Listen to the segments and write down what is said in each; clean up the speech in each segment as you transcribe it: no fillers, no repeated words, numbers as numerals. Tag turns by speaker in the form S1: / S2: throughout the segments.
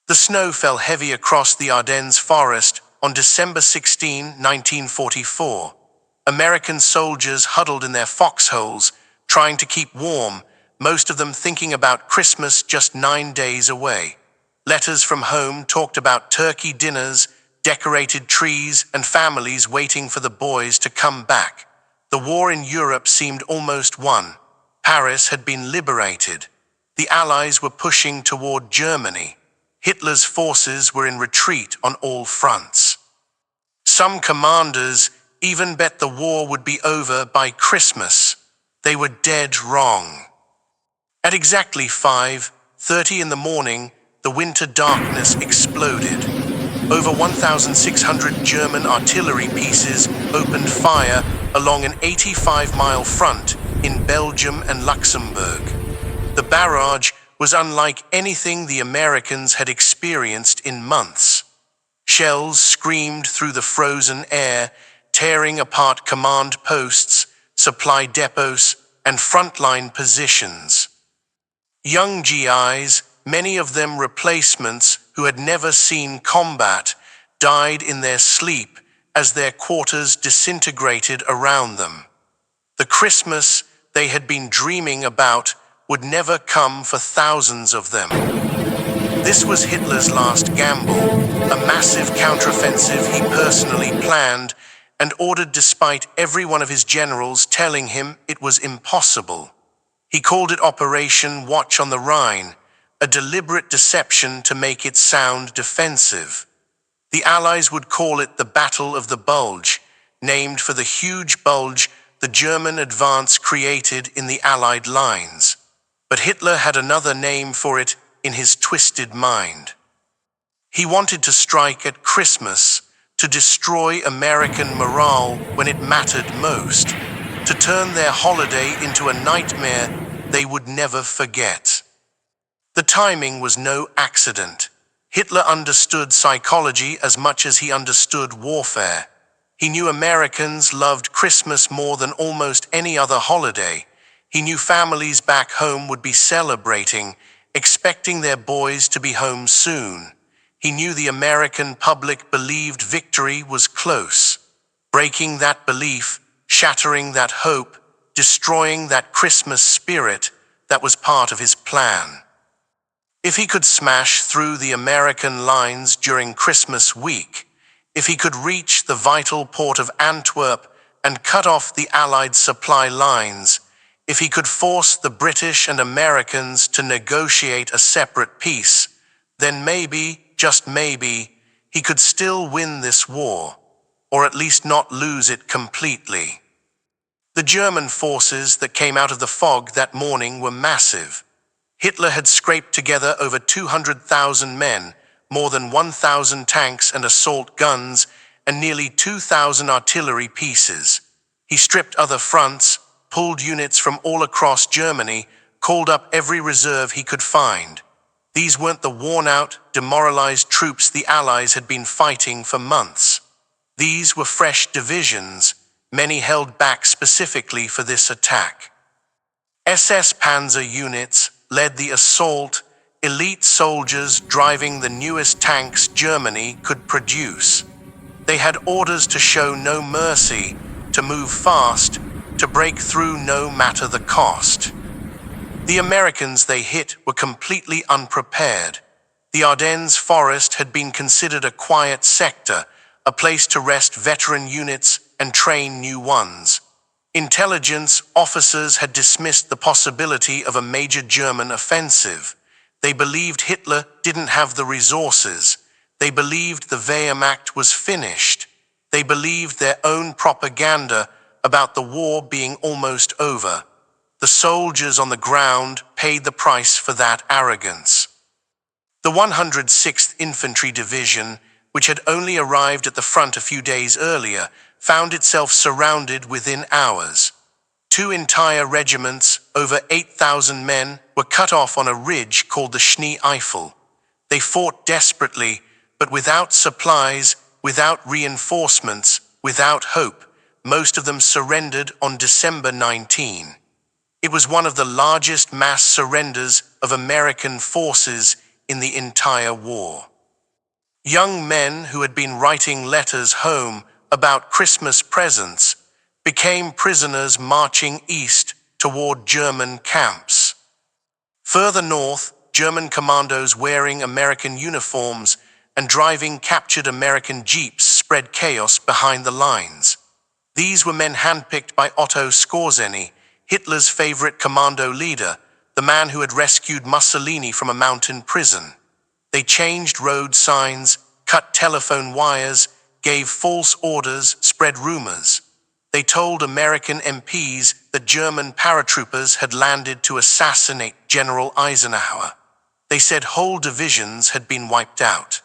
S1: The snow fell heavy across the Ardennes Forest on December 16, 1944. American soldiers huddled in their foxholes, trying to keep warm, most of them thinking about Christmas just 9 days away. Letters from home talked about turkey dinners, decorated trees, and families waiting for the boys to come back. The war in Europe seemed almost won. Paris had been liberated. The Allies were pushing toward Germany. Hitler's forces were in retreat on all fronts. Some commanders even bet the war would be over by Christmas. They were dead wrong. At exactly 5:30 in the morning, the winter darkness exploded. Over 1,600 German artillery pieces opened fire along an 85-mile front in Belgium and Luxembourg. The barrage was unlike anything the Americans had experienced in months. Shells screamed through the frozen air, tearing apart command posts, supply depots, and frontline positions. Young GIs, many of them replacements who had never seen combat, died in their sleep as their quarters disintegrated around them. The Christmas they had been dreaming about would never come for thousands of them. This was Hitler's last gamble, a massive counteroffensive he personally planned and ordered despite every one of his generals telling him it was impossible. He called it Operation Watch on the Rhine, a deliberate deception to make it sound defensive. The Allies would call it the Battle of the Bulge, named for the huge bulge the German advance created in the Allied lines. But Hitler had another name for it in his twisted mind. He wanted to strike at Christmas, to destroy American morale when it mattered most, to turn their holiday into a nightmare they would never forget. The timing was no accident. Hitler understood psychology as much as he understood warfare. He knew Americans loved Christmas more than almost any other holiday. He knew families back home would be celebrating, expecting their boys to be home soon. He knew the American public believed victory was close. Breaking that belief, shattering that hope, destroying that Christmas spirit, that was part of his plan. If he could smash through the American lines during Christmas week, if he could reach the vital port of Antwerp and cut off the Allied supply lines, if he could force the British and Americans to negotiate a separate peace, then maybe, just maybe, he could still win this war, or at least not lose it completely. The German forces that came out of the fog that morning were massive. Hitler had scraped together over 200,000 men, more than 1,000 tanks and assault guns, and nearly 2,000 artillery pieces. He stripped other fronts, pulled units from all across Germany, called up every reserve he could find. These weren't the worn-out, demoralized troops the Allies had been fighting for months. These were fresh divisions, many held back specifically for this attack. SS panzer units led the assault, elite soldiers driving the newest tanks Germany could produce. They had orders to show no mercy, to move fast, to break through no matter the cost. The Americans they hit were completely unprepared. The Ardennes Forest had been considered a quiet sector, a place to rest veteran units and train new ones. Intelligence officers had dismissed the possibility of a major German offensive. They believed Hitler didn't have the resources. They believed the Wehrmacht was finished. They believed their own propaganda about the war being almost over. The soldiers on the ground paid the price for that arrogance. The 106th Infantry Division, which had only arrived at the front a few days earlier, found itself surrounded within hours. 2 entire regiments, over 8,000 men, were cut off on a ridge called the Schnee Eifel. They fought desperately, but without supplies, without reinforcements, without hope. Most of them surrendered on December 19. It was one of the largest mass surrenders of American forces in the entire war. Young men who had been writing letters home about Christmas presents became prisoners marching east toward German camps. Further north, German commandos wearing American uniforms and driving captured American jeeps spread chaos behind the lines. These were men handpicked by Otto Skorzeny, Hitler's favorite commando leader, the man who had rescued Mussolini from a mountain prison. They changed road signs, cut telephone wires, gave false orders, spread rumors. They told American MPs that German paratroopers had landed to assassinate General Eisenhower. They said whole divisions had been wiped out.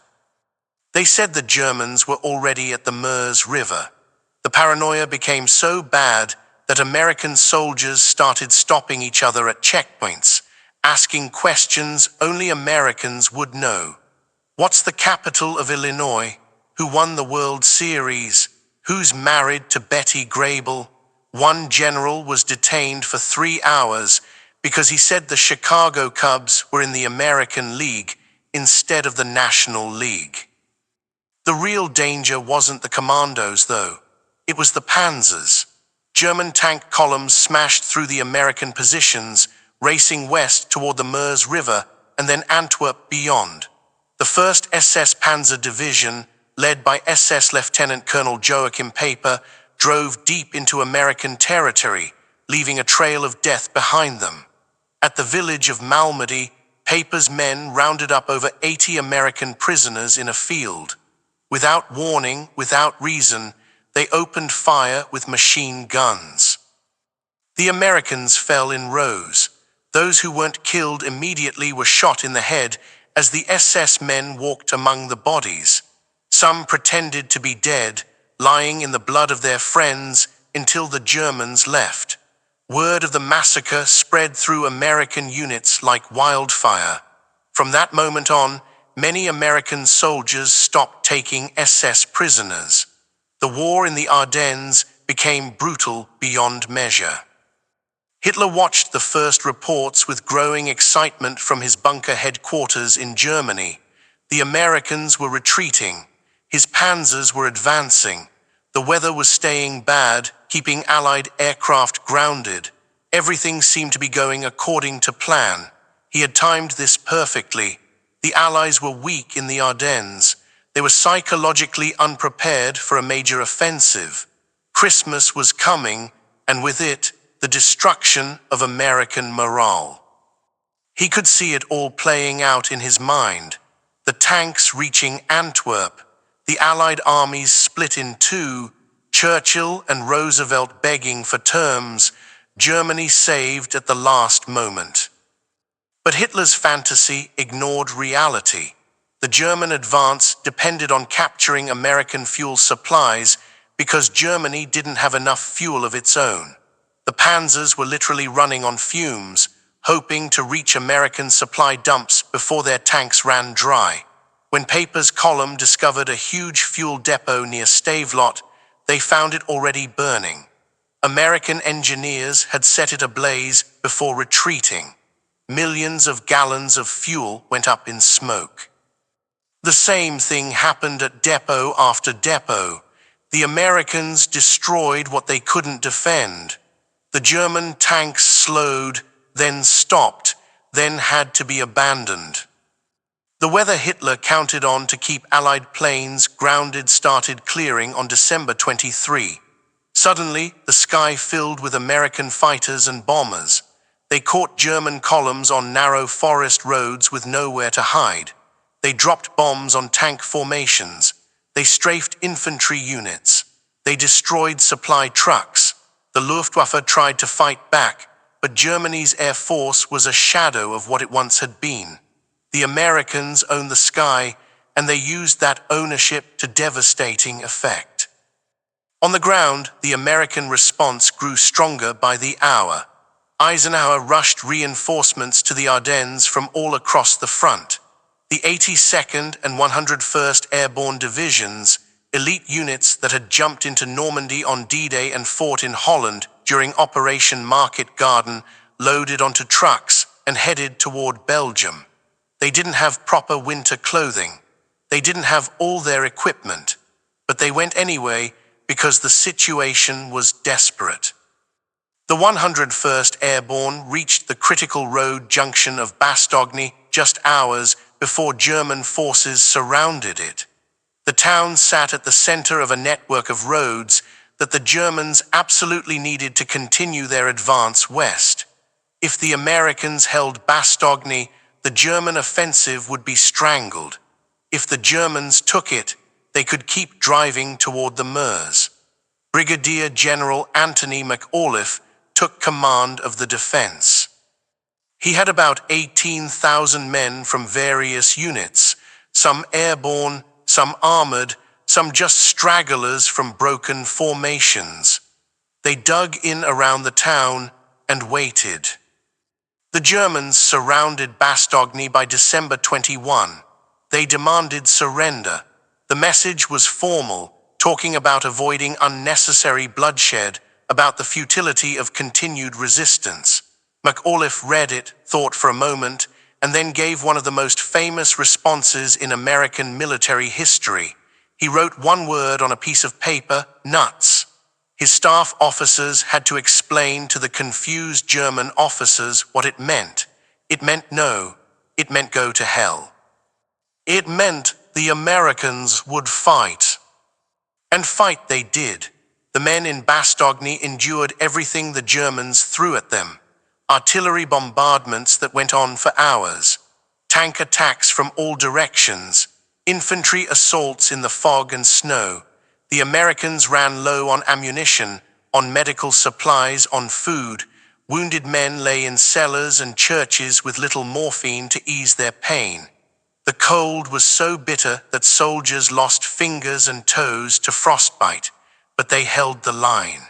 S1: They said the Germans were already at the Meuse River. The paranoia became so bad that American soldiers started stopping each other at checkpoints, asking questions only Americans would know. What's the capital of Illinois? Who won the World Series? Who's married to Betty Grable? One general was detained for 3 hours because he said the Chicago Cubs were in the American League instead of the National League. The real danger wasn't the commandos, though. It was the panzers. German tank columns smashed through the American positions, racing west toward the Meuse River and then Antwerp beyond. The 1st SS Panzer Division, led by SS Lieutenant Colonel Joachim Paper, drove deep into American territory, leaving a trail of death behind them. At the village of Malmedy, Paper's men rounded up over 80 American prisoners in a field. Without warning, without reason, they opened fire with machine guns. The Americans fell in rows. Those who weren't killed immediately were shot in the head as the SS men walked among the bodies. Some pretended to be dead, lying in the blood of their friends until the Germans left. Word of the massacre spread through American units like wildfire. From that moment on, many American soldiers stopped taking SS prisoners. The war in the Ardennes became brutal beyond measure. Hitler watched the first reports with growing excitement from his bunker headquarters in Germany. The Americans were retreating. His panzers were advancing. The weather was staying bad, keeping Allied aircraft grounded. Everything seemed to be going according to plan. He had timed this perfectly. The Allies were weak in the Ardennes. They were psychologically unprepared for a major offensive. Christmas was coming, and with it, the destruction of American morale. He could see it all playing out in his mind. The tanks reaching Antwerp, the Allied armies split in two, Churchill and Roosevelt begging for terms, Germany saved at the last moment. But Hitler's fantasy ignored reality. The German advance depended on capturing American fuel supplies because Germany didn't have enough fuel of its own. The panzers were literally running on fumes, hoping to reach American supply dumps before their tanks ran dry. When Paper's column discovered a huge fuel depot near Stavelot, they found it already burning. American engineers had set it ablaze before retreating. Millions of gallons of fuel went up in smoke. The same thing happened at depot after depot. The Americans destroyed what they couldn't defend. The German tanks slowed, then stopped, then had to be abandoned. The weather Hitler counted on to keep Allied planes grounded started clearing on December 23. Suddenly, the sky filled with American fighters and bombers. They caught German columns on narrow forest roads with nowhere to hide. They dropped bombs on tank formations. They strafed infantry units. They destroyed supply trucks. The Luftwaffe tried to fight back, but Germany's air force was a shadow of what it once had been. The Americans owned the sky, and they used that ownership to devastating effect. On the ground, the American response grew stronger by the hour. Eisenhower rushed reinforcements to the Ardennes from all across the front. The 82nd and 101st Airborne Divisions, elite units that had jumped into Normandy on D-Day and fought in Holland during Operation Market Garden, loaded onto trucks and headed toward Belgium. They didn't have proper winter clothing. They didn't have all their equipment. But they went anyway because the situation was desperate. The 101st Airborne reached the critical road junction of Bastogne just hours before German forces surrounded it. The town sat at the center of a network of roads that the Germans absolutely needed to continue their advance west. If the Americans held Bastogne, the German offensive would be strangled. If the Germans took it, they could keep driving toward the Meuse. Brigadier General Anthony McAuliffe took command of the defense. He had about 18,000 men from various units, some airborne, some armored, some just stragglers from broken formations. They dug in around the town and waited. The Germans surrounded Bastogne by December 21. They demanded surrender. The message was formal, talking about avoiding unnecessary bloodshed, about the futility of continued resistance. McAuliffe read it, thought for a moment, and then gave one of the most famous responses in American military history. He wrote one word on a piece of paper: nuts. His staff officers had to explain to the confused German officers what it meant. It meant no. It meant go to hell. It meant the Americans would fight. And fight they did. The men in Bastogne endured everything the Germans threw at them. Artillery bombardments that went on for hours. Tank attacks from all directions. Infantry assaults in the fog and snow. The Americans ran low on ammunition, on medical supplies, on food. Wounded men lay in cellars and churches with little morphine to ease their pain. The cold was so bitter that soldiers lost fingers and toes to frostbite, but they held the line.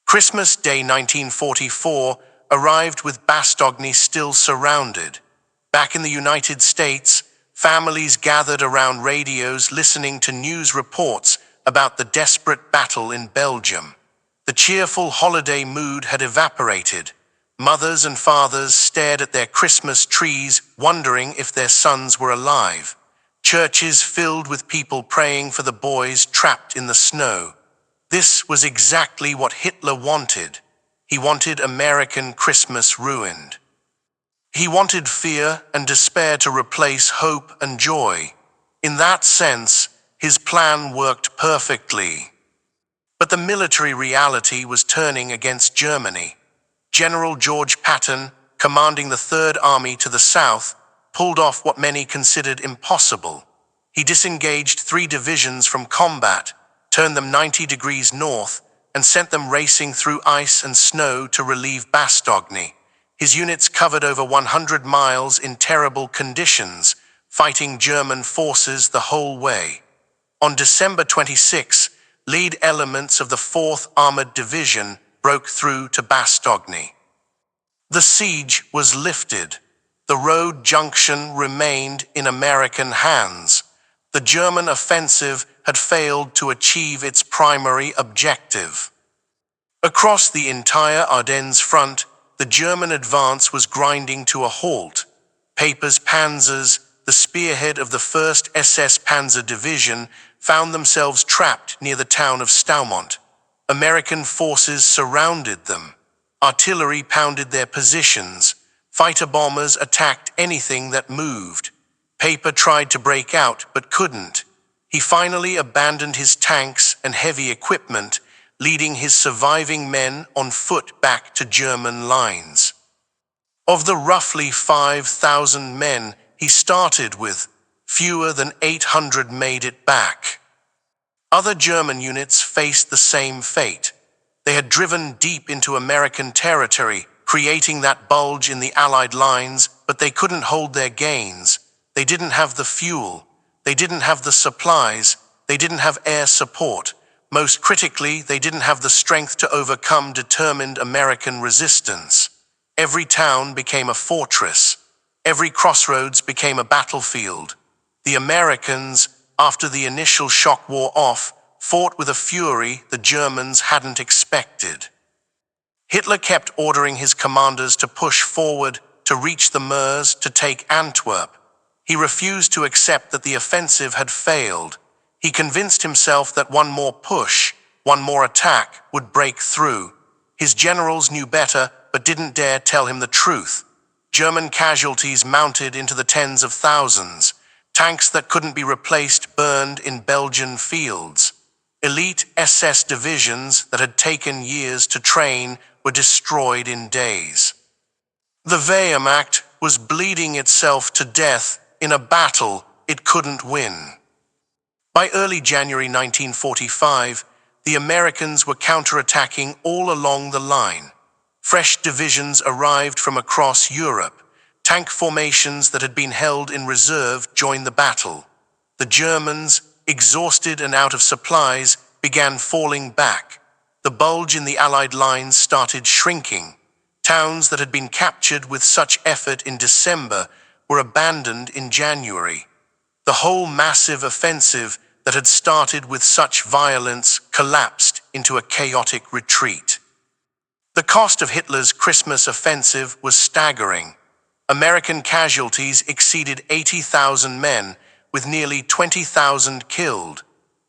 S1: Christmas Day 1944 arrived with Bastogne still surrounded. Back in the United States, families gathered around radios listening to news reports about the desperate battle in Belgium. The cheerful holiday mood had evaporated. Mothers and fathers stared at their Christmas trees, wondering if their sons were alive. Churches filled with people praying for the boys trapped in the snow. This was exactly what Hitler wanted. He wanted American Christmas ruined. He wanted fear and despair to replace hope and joy. In that sense, his plan worked perfectly. But the military reality was turning against Germany. General George Patton, commanding the Third Army to the south, pulled off what many considered impossible. He disengaged 3 divisions from combat, turned them 90 degrees north, and sent them racing through ice and snow to relieve Bastogne. His units covered over 100 miles in terrible conditions, fighting German forces the whole way. On December 26, lead elements of the 4th Armored Division broke through to Bastogne. The siege was lifted. The road junction remained in American hands. The German offensive had failed to achieve its primary objective. Across the entire Ardennes front, the German advance was grinding to a halt. Peiper's panzers, the spearhead of the 1st SS Panzer Division, found themselves trapped near the town of Staumont. American forces surrounded them. Artillery pounded their positions. Fighter bombers attacked anything that moved. Peiper tried to break out, but couldn't. He finally abandoned his tanks and heavy equipment, leading his surviving men on foot back to German lines. Of the roughly 5,000 men he started with, fewer than 800 made it back. Other German units faced the same fate. They had driven deep into American territory, creating that bulge in the Allied lines, but they couldn't hold their gains. They didn't have the fuel. They didn't have the supplies. They didn't have air support. Most critically, they didn't have the strength to overcome determined American resistance. Every town became a fortress. Every crossroads became a battlefield. The Americans, after the initial shock wore off, fought with a fury the Germans hadn't expected. Hitler kept ordering his commanders to push forward, to reach the Meuse to take Antwerp. He refused to accept that the offensive had failed. He convinced himself that one more push, one more attack, would break through. His generals knew better, but didn't dare tell him the truth. German casualties mounted into the tens of thousands. Tanks that couldn't be replaced burned in Belgian fields. Elite SS divisions that had taken years to train were destroyed in days. The Wehrmacht was bleeding itself to death in a battle it couldn't win. By early January 1945, the Americans were counterattacking all along the line. Fresh divisions arrived from across Europe. Tank formations that had been held in reserve joined the battle. The Germans, exhausted and out of supplies, began falling back. The bulge in the Allied lines started shrinking. Towns that had been captured with such effort in December were abandoned in January. The whole massive offensive that had started with such violence collapsed into a chaotic retreat. The cost of Hitler's Christmas offensive was staggering. American casualties exceeded 80,000 men, with nearly 20,000 killed.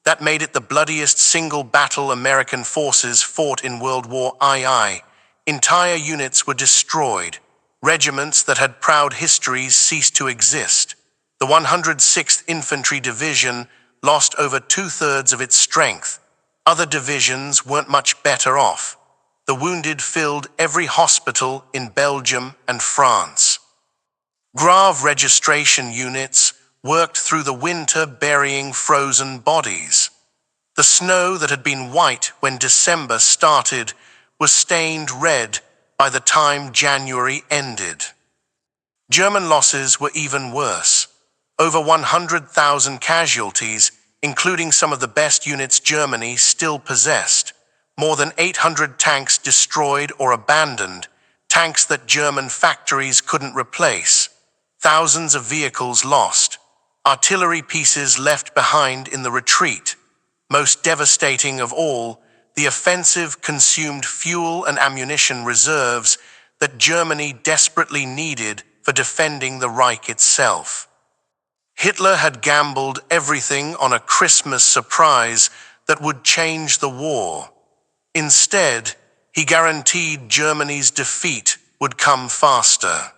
S1: That made it the bloodiest single battle American forces fought in World War II. Entire units were destroyed. Regiments that had proud histories ceased to exist. The 106th Infantry Division lost over two-thirds of its strength. Other divisions weren't much better off. The wounded filled every hospital in Belgium and France. Grave registration units worked through the winter burying frozen bodies. The snow that had been white when December started was stained red by the time January ended. German losses were even worse. Over 100,000 casualties, including some of the best units Germany still possessed. More than 800 tanks destroyed or abandoned, tanks that German factories couldn't replace. Thousands of vehicles lost. Artillery pieces left behind in the retreat. Most devastating of all, the offensive consumed fuel and ammunition reserves that Germany desperately needed for defending the Reich itself. Hitler had gambled everything on a Christmas surprise that would change the war. Instead, he guaranteed Germany's defeat would come faster.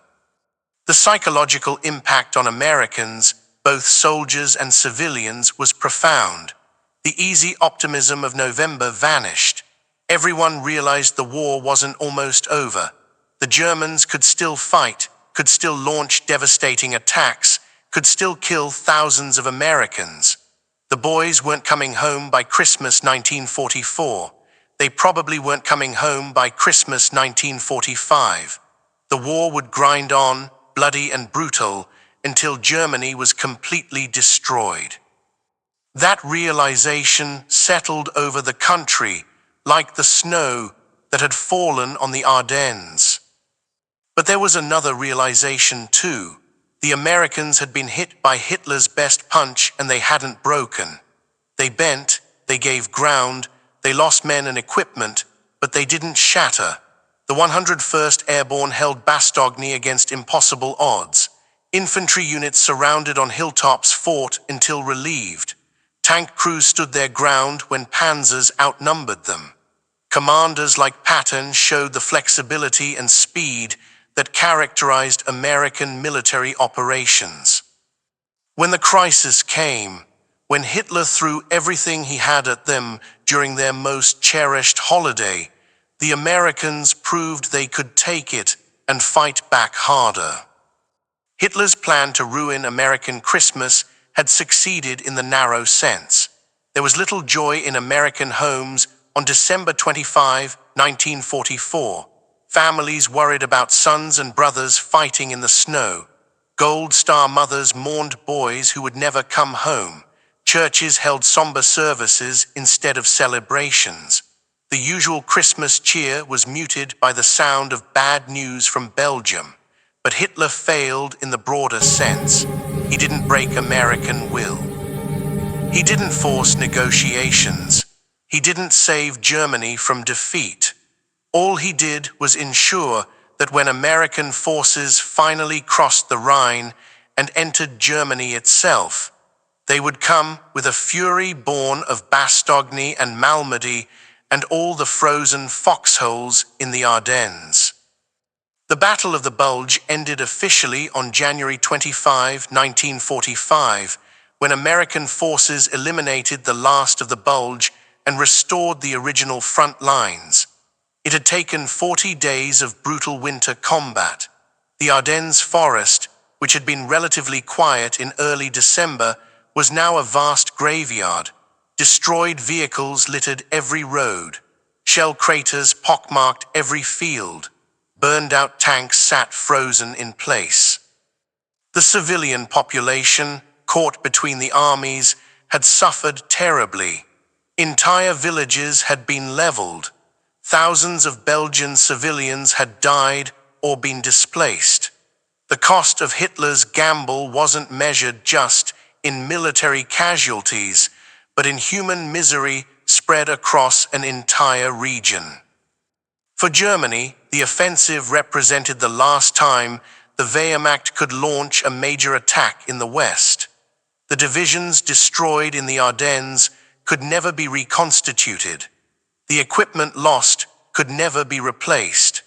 S1: The psychological impact on Americans, both soldiers and civilians, was profound. The easy optimism of November vanished. Everyone realized the war wasn't almost over. The Germans could still fight, could still launch devastating attacks, could still kill thousands of Americans. The boys weren't coming home by Christmas 1944. They probably weren't coming home by Christmas 1945. The war would grind on, bloody and brutal, until Germany was completely destroyed. That realization settled over the country like the snow that had fallen on the Ardennes. But there was another realization too. The Americans had been hit by Hitler's best punch and they hadn't broken. They bent, they gave ground, they lost men and equipment, but they didn't shatter. The 101st Airborne held Bastogne against impossible odds. Infantry units surrounded on hilltops fought until relieved. Tank crews stood their ground when panzers outnumbered them. Commanders like Patton showed the flexibility and speed that characterized American military operations. When the crisis came, when Hitler threw everything he had at them during their most cherished holiday, the Americans proved they could take it and fight back harder. Hitler's plan to ruin American Christmas had succeeded in the narrow sense. There was little joy in American homes on December 25, 1944. Families worried about sons and brothers fighting in the snow. Gold Star mothers mourned boys who would never come home. Churches held somber services instead of celebrations. The usual Christmas cheer was muted by the sound of bad news from Belgium. But Hitler failed in the broader sense. He didn't break American will. He didn't force negotiations. He didn't save Germany from defeat. All he did was ensure that when American forces finally crossed the Rhine and entered Germany itself, they would come with a fury born of Bastogne and Malmedy and all the frozen foxholes in the Ardennes. The Battle of the Bulge ended officially on January 25, 1945, when American forces eliminated the last of the Bulge and restored the original front lines. It had taken 40 days of brutal winter combat. The Ardennes Forest, which had been relatively quiet in early December, was now a vast graveyard. Destroyed vehicles littered every road. Shell craters pockmarked every field. Burned-out tanks sat frozen in place. The civilian population, caught between the armies, had suffered terribly. Entire villages had been leveled. Thousands of Belgian civilians had died or been displaced. The cost of Hitler's gamble wasn't measured just in military casualties, but in human misery spread across an entire region. For Germany, the offensive represented the last time the Wehrmacht could launch a major attack in the West. The divisions destroyed in the Ardennes could never be reconstituted. The equipment lost could never be replaced.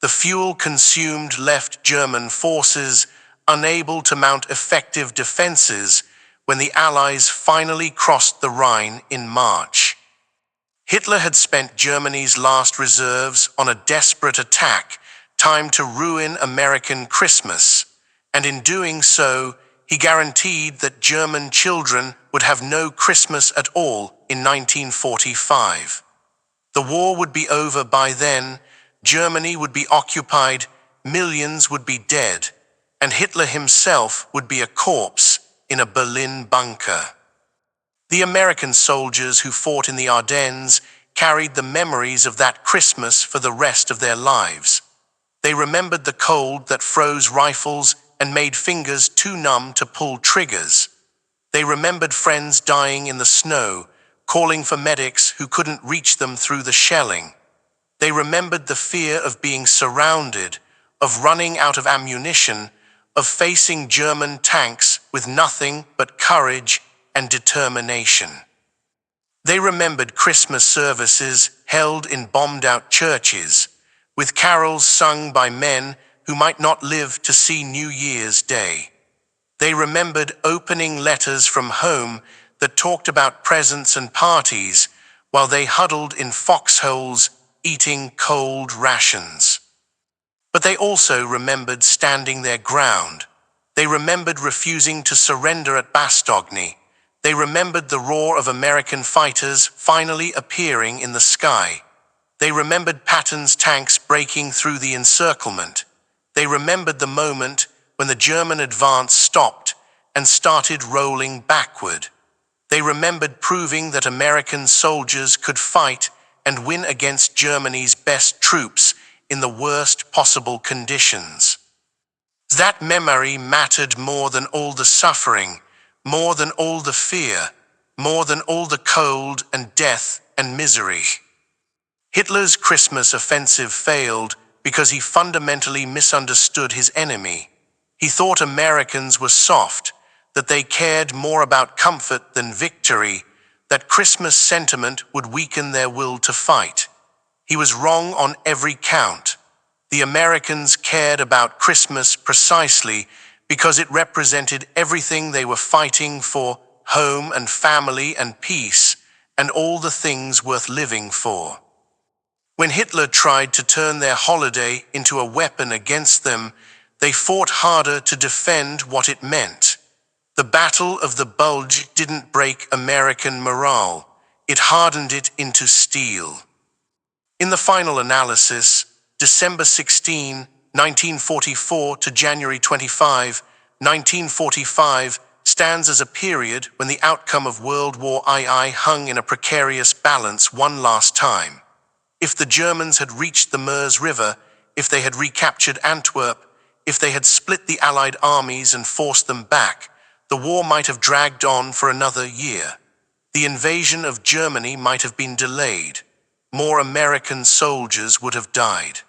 S1: The fuel consumed left German forces unable to mount effective defenses when the Allies finally crossed the Rhine in March. Hitler had spent Germany's last reserves on a desperate attack timed to ruin American Christmas, and in doing so, he guaranteed that German children would have no Christmas at all in 1945. The war would be over by then, Germany would be occupied, millions would be dead, and Hitler himself would be a corpse in a Berlin bunker. The American soldiers who fought in the Ardennes carried the memories of that Christmas for the rest of their lives. They remembered the cold that froze rifles and made fingers too numb to pull triggers. They remembered friends dying in the snow, calling for medics who couldn't reach them through the shelling. They remembered the fear of being surrounded, of running out of ammunition, of facing German tanks with nothing but courage and determination. They remembered Christmas services held in bombed-out churches, with carols sung by men who might not live to see New Year's Day. They remembered opening letters from home that talked about presents and parties while they huddled in foxholes eating cold rations. But they also remembered standing their ground. They remembered refusing to surrender at Bastogne. They remembered the roar of American fighters finally appearing in the sky. They remembered Patton's tanks breaking through the encirclement. They remembered the moment when the German advance stopped and started rolling backward. They remembered proving that American soldiers could fight and win against Germany's best troops in the worst possible conditions. That memory mattered more than all the suffering, more than all the fear, more than all the cold and death and misery. Hitler's Christmas offensive failed because he fundamentally misunderstood his enemy. He thought Americans were soft, that they cared more about comfort than victory, that Christmas sentiment would weaken their will to fight. He was wrong on every count. The Americans cared about Christmas precisely because it represented everything they were fighting for: home and family and peace, and all the things worth living for. When Hitler tried to turn their holiday into a weapon against them, they fought harder to defend what it meant. The Battle of the Bulge didn't break American morale, it hardened it into steel. In the final analysis, December 16, 1944 to January 25, 1945 stands as a period when the outcome of World War II hung in a precarious balance one last time. If the Germans had reached the Meuse River, if they had recaptured Antwerp, if they had split the Allied armies and forced them back, the war might have dragged on for another year. The invasion of Germany might have been delayed. More American soldiers would have died.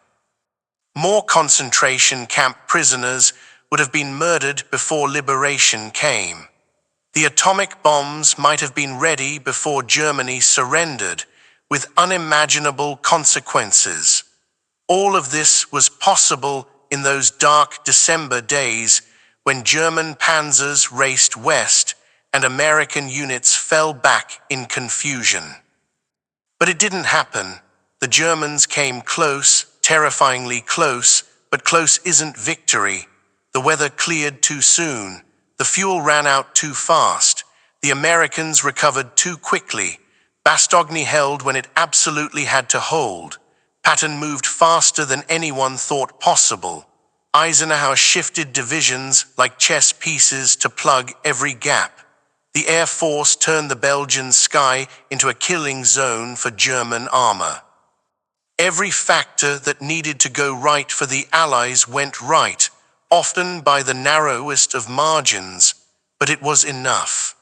S1: More concentration camp prisoners would have been murdered before liberation came. The atomic bombs might have been ready before Germany surrendered, with unimaginable consequences. All of this was possible in those dark December days when German panzers raced west and American units fell back in confusion. But it didn't happen. The Germans came close, terrifyingly close, but close isn't victory. The weather cleared too soon. The fuel ran out too fast. The Americans recovered too quickly. Bastogne held when it absolutely had to hold. Patton moved faster than anyone thought possible. Eisenhower shifted divisions like chess pieces to plug every gap. The Air Force turned the Belgian sky into a killing zone for German armor. Every factor that needed to go right for the Allies went right, often by the narrowest of margins, but it was enough.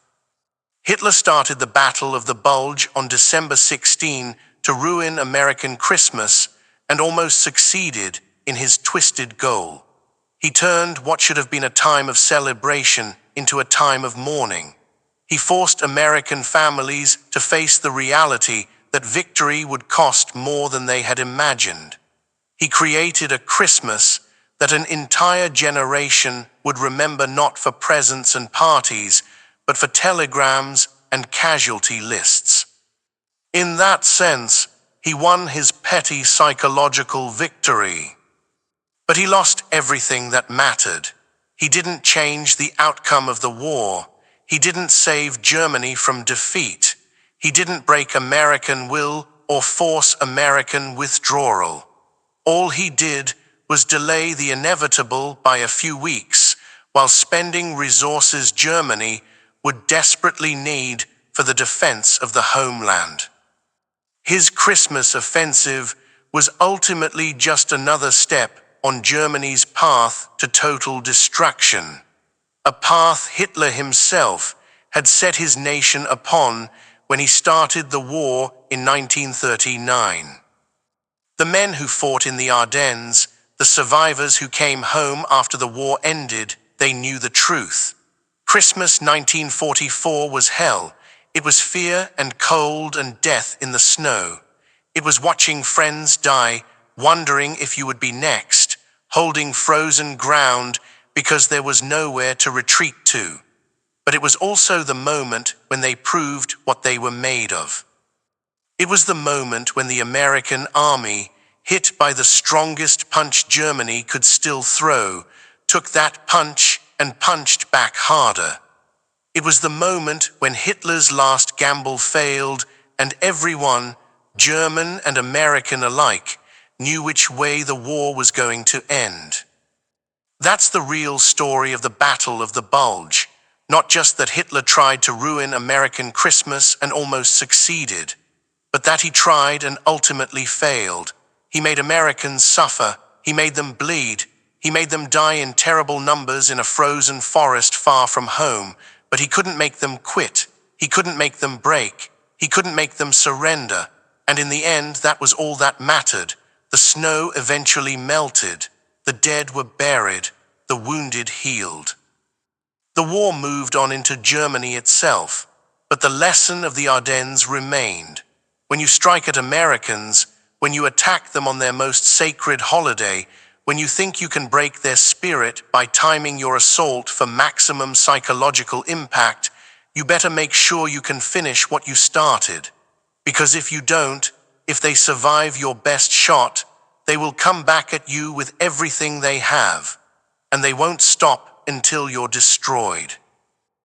S1: Hitler started the Battle of the Bulge on December 16 to ruin American Christmas and almost succeeded in his twisted goal. He turned what should have been a time of celebration into a time of mourning. He forced American families to face the reality that victory would cost more than they had imagined. He created a Christmas that an entire generation would remember not for presents and parties, but for telegrams and casualty lists. In that sense, he won his petty psychological victory. But he lost everything that mattered. He didn't change the outcome of the war. He didn't save Germany from defeat. He didn't break American will or force American withdrawal. All he did was delay the inevitable by a few weeks, while spending resources Germany would desperately need for the defense of the homeland. His Christmas offensive was ultimately just another step on Germany's path to total destruction, a path Hitler himself had set his nation upon when he started the war in 1939. The men who fought in the Ardennes, the survivors who came home after the war ended, they knew the truth. Christmas 1944 was hell. It was fear and cold and death in the snow. It was watching friends die, wondering if you would be next, holding frozen ground because there was nowhere to retreat to. But it was also the moment when they proved what they were made of. It was the moment when the American army, hit by the strongest punch Germany could still throw, took that punch and punched back harder. It was the moment when Hitler's last gamble failed and everyone, German and American alike, knew which way the war was going to end. That's the real story of the Battle of the Bulge. Not just that Hitler tried to ruin American Christmas and almost succeeded, but that he tried and ultimately failed. He made Americans suffer. He made them bleed. He made them die in terrible numbers in a frozen forest far from home, but he couldn't make them quit. He couldn't make them break. He couldn't make them surrender. And in the end, that was all that mattered. The snow eventually melted. The dead were buried. The wounded healed. The war moved on into Germany itself, but the lesson of the Ardennes remained. When you strike at Americans, when you attack them on their most sacred holiday, when you think you can break their spirit by timing your assault for maximum psychological impact, you better make sure you can finish what you started. Because if you don't, if they survive your best shot, they will come back at you with everything they have, and they won't stop until you're destroyed.